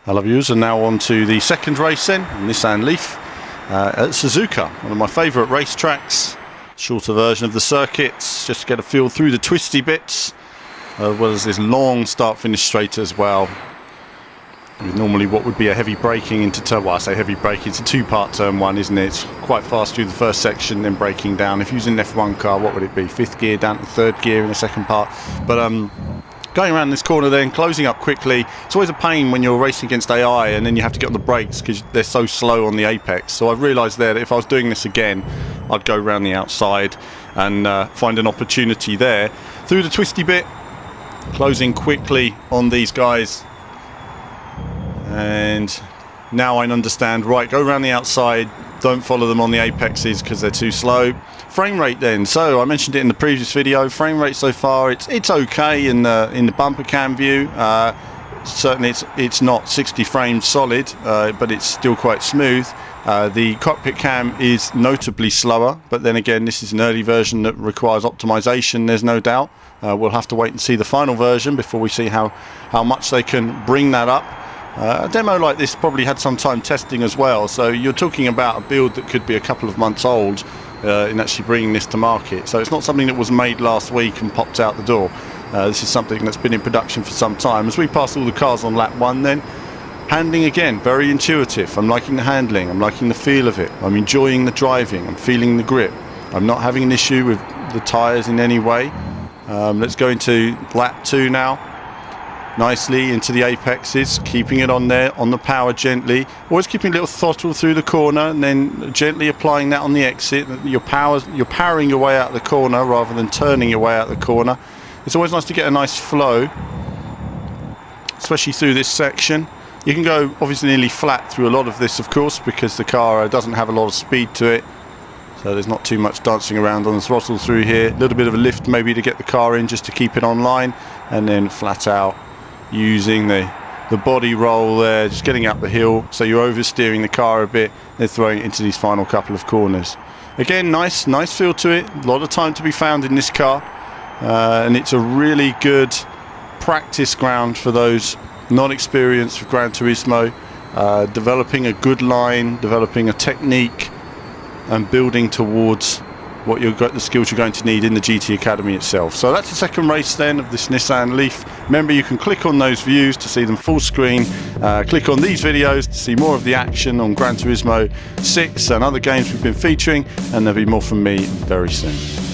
Hello viewers, and now on to the second race then, Nissan Leaf at Suzuka, one of my favourite racetracks. Shorter version of the circuits, just to get a feel through the twisty bits, as well as this long start-finish straight as well. With normally what would be a heavy braking into turn, well I say heavy braking, it's a two-part turn one, isn't it? It's quite fast through the first section, then braking down. If you're using an F1 car, what would it be? Fifth gear down to third gear in the second part. But going around this corner then, closing up quickly. It's always a pain when you're racing against AI and then you have to get on the brakes because they're so slow on the apex. So I've realised there that if I was doing this again, I'd go around the outside and find an opportunity there. Through the twisty bit, closing quickly on these guys. And now I understand, right, go around the outside, don't follow them on the apexes because they're too slow. Frame rate then, so I mentioned it in the previous video. Frame rate so far, it's okay in the bumper cam view. Certainly it's not 60 frames solid, but it's still quite smooth. The cockpit cam is notably slower, but then again this is an early version that requires optimization, there's no doubt. We'll have to wait and see the final version before we see how much they can bring that up. A demo like this probably had some time testing as well, so you're talking about a build that could be a couple of months old in actually bringing this to market. So it's not something that was made last week and popped out the door. This is something that's been in production for some time. As we pass all the cars on lap one then, handling again, very intuitive. I'm liking the handling, I'm liking the feel of it, I'm enjoying the driving, I'm feeling the grip. I'm not having an issue with the tyres in any way. Let's go into lap two now. Nicely into the apexes, keeping it on there, on the power gently. Always keeping a little throttle through the corner and then gently applying that on the exit. You're powering your way out of the corner rather than turning your way out of the corner. It's always nice to get a nice flow, especially through this section. You can go obviously nearly flat through a lot of this, of course, because the car doesn't have a lot of speed to it. So there's not too much dancing around on the throttle through here. A little bit of a lift maybe to get the car in just to keep it online, and then flat out using the body roll there, just getting up the hill, so you're oversteering the car a bit, then throwing it into these final couple of corners. Again, nice feel to it, a lot of time to be found in this car, and it's a really good practice ground for those not experienced with Gran Turismo, developing a good line, developing a technique and building towards what the skills you're going to need in the GT Academy itself. So that's the second race then of this Nissan Leaf. Remember, you can click on those views to see them full screen. Click on these videos to see more of the action on Gran Turismo 6 and other games we've been featuring, and there'll be more from me very soon.